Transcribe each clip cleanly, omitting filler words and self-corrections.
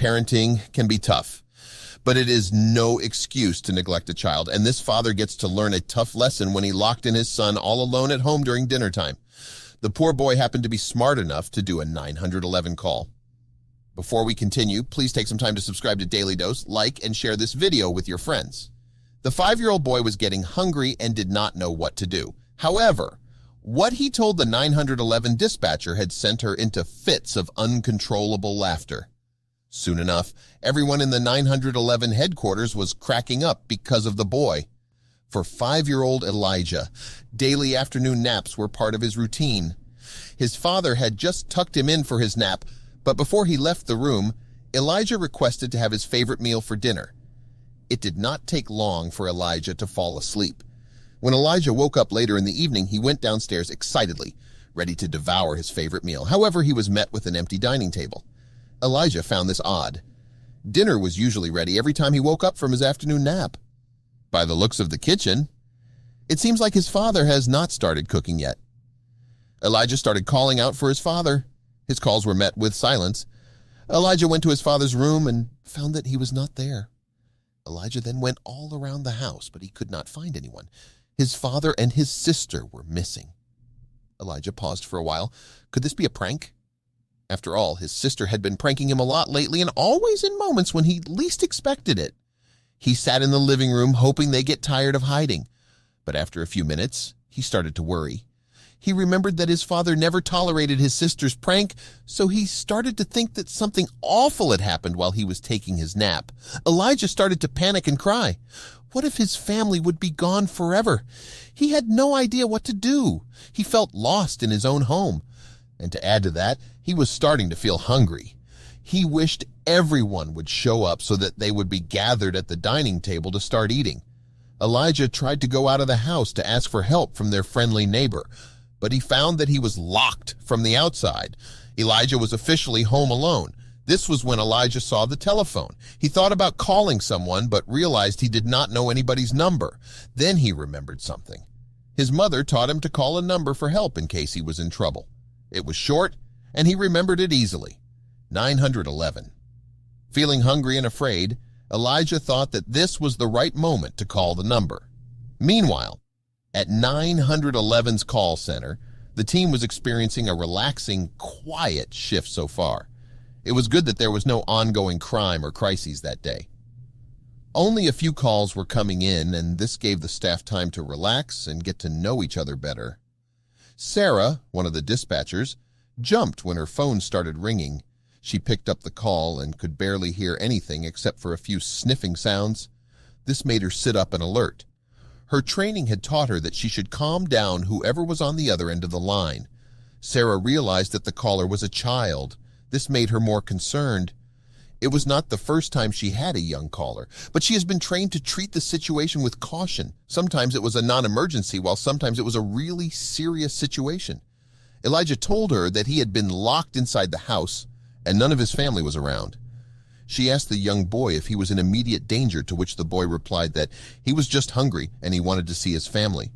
Parenting can be tough, but it is no excuse to neglect a child, and this father gets to learn a tough lesson when he locked in his son all alone at home during dinner time. The poor boy happened to be smart enough to do a 911 call. Before we continue, please take some time to subscribe to Dailydose, like, and share this video with your friends. The 5-year-old boy was getting hungry and did not know what to do. However, what he told the 911 dispatcher had sent her into fits of uncontrollable laughter. Soon enough, everyone in the 911 headquarters was cracking up because of the boy. For 5-year-old Elijah, daily afternoon naps were part of his routine. His father had just tucked him in for his nap, but before he left the room, Elijah requested to have his favorite meal for dinner. It did not take long for Elijah to fall asleep. When Elijah woke up later in the evening, he went downstairs excitedly, ready to devour his favorite meal. However, he was met with an empty dining table. Elijah found this odd. Dinner was usually ready every time he woke up from his afternoon nap. By the looks of the kitchen, it seems like his father has not started cooking yet. Elijah started calling out for his father. His calls were met with silence. Elijah went to his father's room and found that he was not there. Elijah then went all around the house, but he could not find anyone. His father and his sister were missing. Elijah paused for a while. Could this be a prank? After all, his sister had been pranking him a lot lately and always in moments when he least expected it. He sat in the living room hoping they get tired of hiding. But after a few minutes, he started to worry. He remembered that his father never tolerated his sister's prank, so he started to think that something awful had happened while he was taking his nap. Elijah started to panic and cry. What if his family would be gone forever? He had no idea what to do. He felt lost in his own home. And to add to that, he was starting to feel hungry. He wished everyone would show up so that they would be gathered at the dining table to start eating. Elijah tried to go out of the house to ask for help from their friendly neighbor, but he found that he was locked from the outside. Elijah was officially home alone. This was when Elijah saw the telephone. He thought about calling someone, but realized he did not know anybody's number. Then he remembered something. His mother taught him to call a number for help in case he was in trouble. It was short, and he remembered it easily. 911. Feeling hungry and afraid, Elijah thought that this was the right moment to call the number. Meanwhile, at 911's call center, the team was experiencing a relaxing, quiet shift so far. It was good that there was no ongoing crime or crises that day. Only a few calls were coming in, and this gave the staff time to relax and get to know each other better. Sarah, one of the dispatchers, jumped when her phone started ringing. She picked up the call and could barely hear anything except for a few sniffing sounds. This made her sit up and alert. Her training had taught her that she should calm down whoever was on the other end of the line. Sarah realized that the caller was a child. This made her more concerned. It was not the first time she had a young caller, but she has been trained to treat the situation with caution. Sometimes it was a non-emergency, while sometimes it was a really serious situation. Elijah told her that he had been locked inside the house and none of his family was around. She asked the young boy if he was in immediate danger, to which the boy replied that he was just hungry and he wanted to see his family.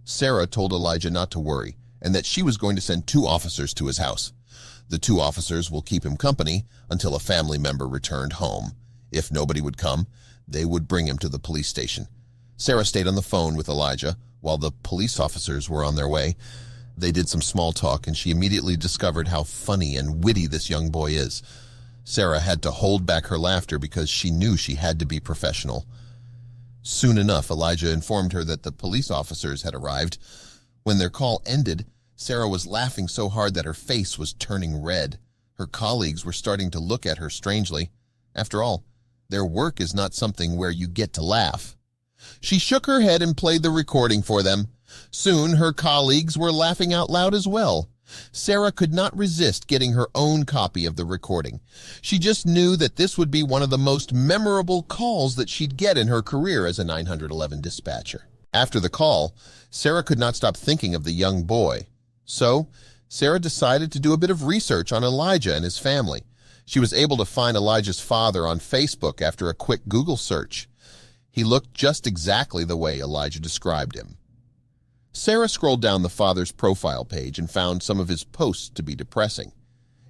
Sarah told Elijah not to worry and that she was going to send 2 officers to his house. The 2 officers will keep him company until a family member returned home. If nobody would come, they would bring him to the police station. Sarah stayed on the phone with Elijah while the police officers were on their way. They did some small talk, and she immediately discovered how funny and witty this young boy is. Sarah had to hold back her laughter because she knew she had to be professional. Soon enough, Elijah informed her that the police officers had arrived. When their call ended, Sarah was laughing so hard that her face was turning red. Her colleagues were starting to look at her strangely. After all, their work is not something where you get to laugh. She shook her head and played the recording for them. Soon her colleagues were laughing out loud as well. Sarah could not resist getting her own copy of the recording. She just knew that this would be one of the most memorable calls that she'd get in her career as a 911 dispatcher. After the call, Sarah could not stop thinking of the young boy. So, Sarah decided to do a bit of research on Elijah and his family. She was able to find Elijah's father on Facebook after a quick Google search. He looked just exactly the way Elijah described him. Sarah scrolled down the father's profile page and found some of his posts to be depressing.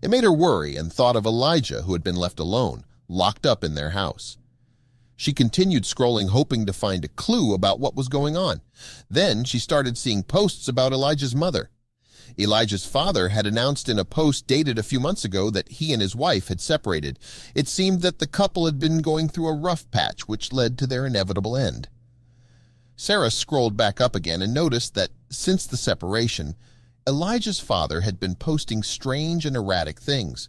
It made her worry and thought of Elijah, who had been left alone, locked up in their house. She continued scrolling, hoping to find a clue about what was going on. Then she started seeing posts about Elijah's mother. Elijah's father had announced in a post dated a few months ago that he and his wife had separated. It seemed that the couple had been going through a rough patch, which led to their inevitable end. Sarah scrolled back up again and noticed that since the separation, Elijah's father had been posting strange and erratic things.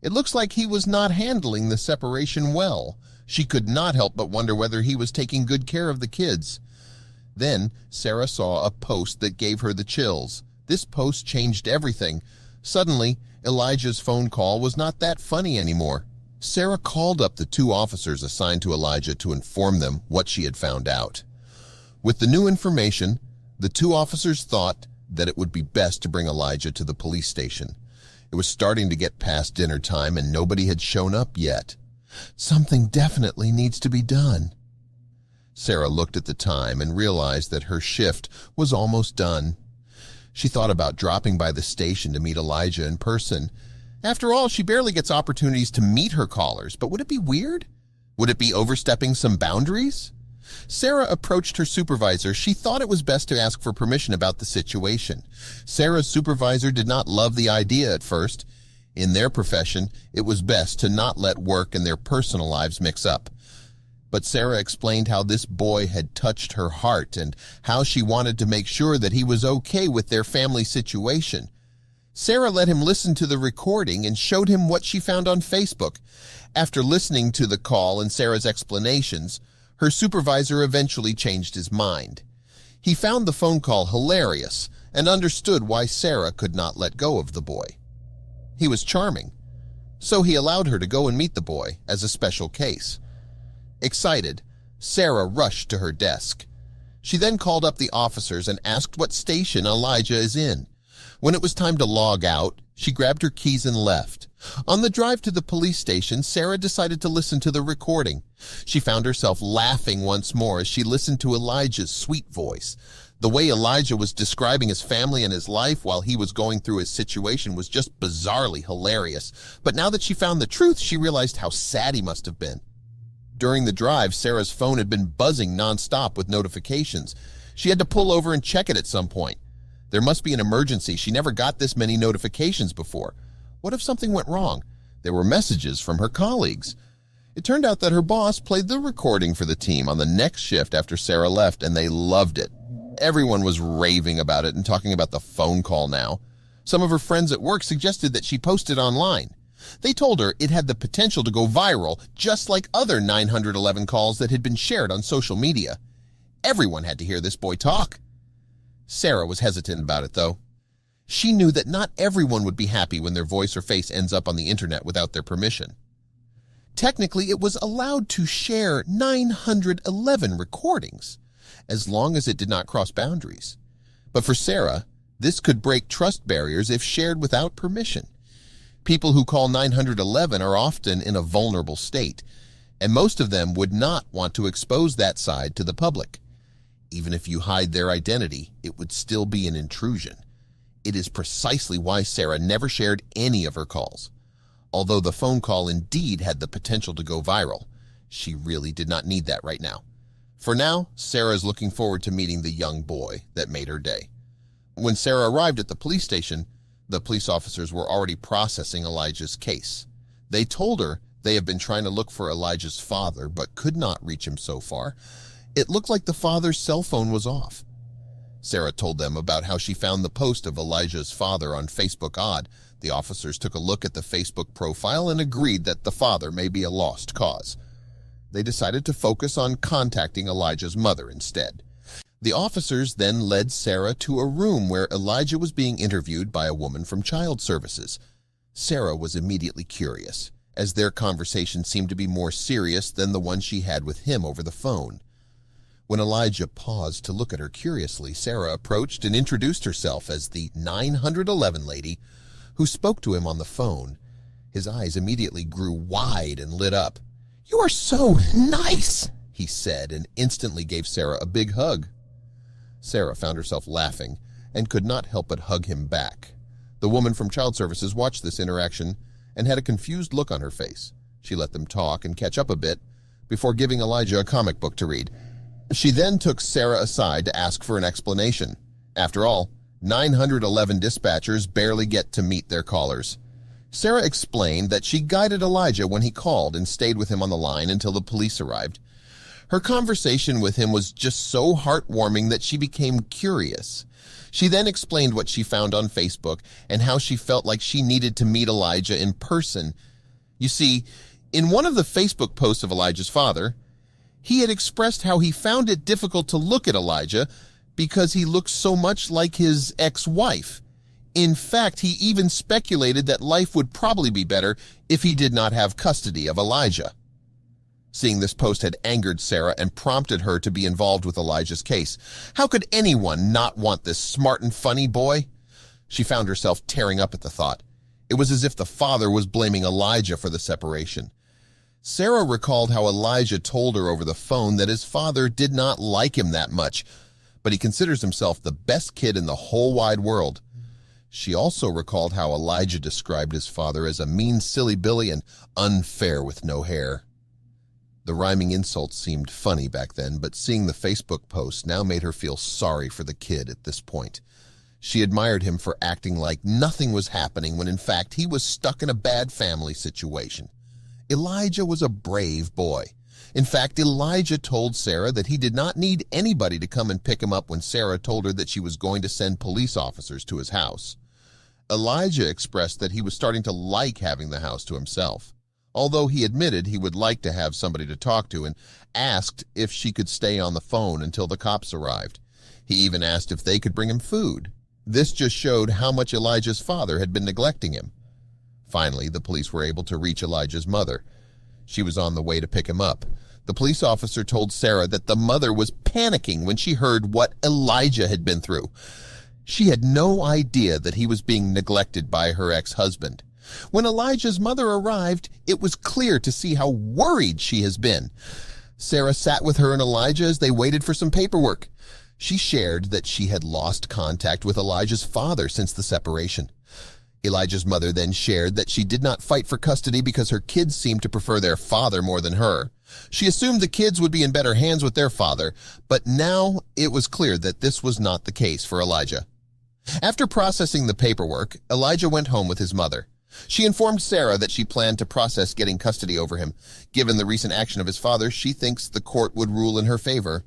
It looks like he was not handling the separation well. She could not help but wonder whether he was taking good care of the kids. Then Sarah saw a post that gave her the chills. This post changed everything. Suddenly, Elijah's phone call was not that funny anymore. Sarah called up the 2 officers assigned to Elijah to inform them what she had found out. With the new information, the 2 officers thought that it would be best to bring Elijah to the police station. It was starting to get past dinner time and nobody had shown up yet. Something definitely needs to be done. Sarah looked at the time and realized that her shift was almost done. She thought about dropping by the station to meet Elijah in person. After all, she barely gets opportunities to meet her callers, but would it be weird? Would it be overstepping some boundaries? Sarah approached her supervisor. She thought it was best to ask for permission about the situation. Sarah's supervisor did not love the idea at first. In their profession, it was best to not let work and their personal lives mix up. But Sarah explained how this boy had touched her heart and how she wanted to make sure that he was okay with their family situation. Sarah let him listen to the recording and showed him what she found on Facebook. After listening to the call and Sarah's explanations, her supervisor eventually changed his mind. He found the phone call hilarious and understood why Sarah could not let go of the boy. He was charming, so he allowed her to go and meet the boy as a special case. Excited, Sarah rushed to her desk. She then called up the officers and asked what station Elijah is in. When it was time to log out, she grabbed her keys and left. On the drive to the police station, Sarah decided to listen to the recording. She found herself laughing once more as she listened to Elijah's sweet voice. The way Elijah was describing his family and his life while he was going through his situation was just bizarrely hilarious. But now that she found the truth, she realized how sad he must have been. During the drive, Sarah's phone had been buzzing nonstop with notifications. She had to pull over and check it at some point. There must be an emergency. She never got this many notifications before. What if something went wrong? There were messages from her colleagues. It turned out that her boss played the recording for the team on the next shift after Sarah left, and they loved it. Everyone was raving about it and talking about the phone call now. Some of her friends at work suggested that she post it online. They told her it had the potential to go viral, just like other 911 calls that had been shared on social media. Everyone had to hear this boy talk. Sarah was hesitant about it, though. She knew that not everyone would be happy when their voice or face ends up on the internet without their permission. Technically, it was allowed to share 911 recordings, as long as it did not cross boundaries. But for Sarah, this could break trust barriers if shared without permission. People who call 911 are often in a vulnerable state, and most of them would not want to expose that side to the public. Even if you hide their identity, it would still be an intrusion. It is precisely why Sarah never shared any of her calls. Although the phone call indeed had the potential to go viral, she really did not need that right now. For now, Sarah is looking forward to meeting the young boy that made her day. When Sarah arrived at the police station, the police officers were already processing Elijah's case. They told her they have been trying to look for Elijah's father but could not reach him so far. It looked like the father's cell phone was off. Sarah told them about how she found the post of Elijah's father on Facebook odd. The officers took a look at the Facebook profile and agreed that the father may be a lost cause. They decided to focus on contacting Elijah's mother instead. The officers then led Sarah to a room where Elijah was being interviewed by a woman from Child Services. Sarah was immediately curious, as their conversation seemed to be more serious than the one she had with him over the phone. When Elijah paused to look at her curiously, Sarah approached and introduced herself as the 911 lady who spoke to him on the phone. His eyes immediately grew wide and lit up. "You are so nice," he said, and instantly gave Sarah a big hug. Sarah found herself laughing and could not help but hug him back. The woman from Child Services watched this interaction and had a confused look on her face. She let them talk and catch up a bit before giving Elijah a comic book to read. She then took Sarah aside to ask for an explanation. After all, 911 dispatchers barely get to meet their callers. Sarah explained that she guided Elijah when he called and stayed with him on the line until the police arrived. Her conversation with him was just so heartwarming that she became curious. She then explained what she found on Facebook and how she felt like she needed to meet Elijah in person. You see, in one of the Facebook posts of Elijah's father, he had expressed how he found it difficult to look at Elijah because he looked so much like his ex-wife. In fact, he even speculated that life would probably be better if he did not have custody of Elijah. Seeing this post had angered Sarah and prompted her to be involved with Elijah's case. How could anyone not want this smart and funny boy? She found herself tearing up at the thought. It was as if the father was blaming Elijah for the separation. Sarah recalled how Elijah told her over the phone that his father did not like him that much, but he considers himself the best kid in the whole wide world. She also recalled how Elijah described his father as a mean, silly Billy and unfair with no hair. The rhyming insults seemed funny back then, but seeing the Facebook post now made her feel sorry for the kid at this point. She admired him for acting like nothing was happening when in fact he was stuck in a bad family situation. Elijah was a brave boy. In fact, Elijah told Sarah that he did not need anybody to come and pick him up when Sarah told her that she was going to send police officers to his house. Elijah expressed that he was starting to like having the house to himself, although he admitted he would like to have somebody to talk to and asked if she could stay on the phone until the cops arrived. He even asked if they could bring him food. This just showed how much Elijah's father had been neglecting him. Finally, the police were able to reach Elijah's mother. She was on the way to pick him up. The police officer told Sarah that the mother was panicking when she heard what Elijah had been through. She had no idea that he was being neglected by her ex-husband. When Elijah's mother arrived, it was clear to see how worried she has been. Sarah sat with her and Elijah as they waited for some paperwork. She shared that she had lost contact with Elijah's father since the separation. Elijah's mother then shared that she did not fight for custody because her kids seemed to prefer their father more than her. She assumed the kids would be in better hands with their father, but now it was clear that this was not the case for Elijah. After processing the paperwork, Elijah went home with his mother. She informed Sarah that she planned to process getting custody over him. Given the recent action of his father, she thinks the court would rule in her favor.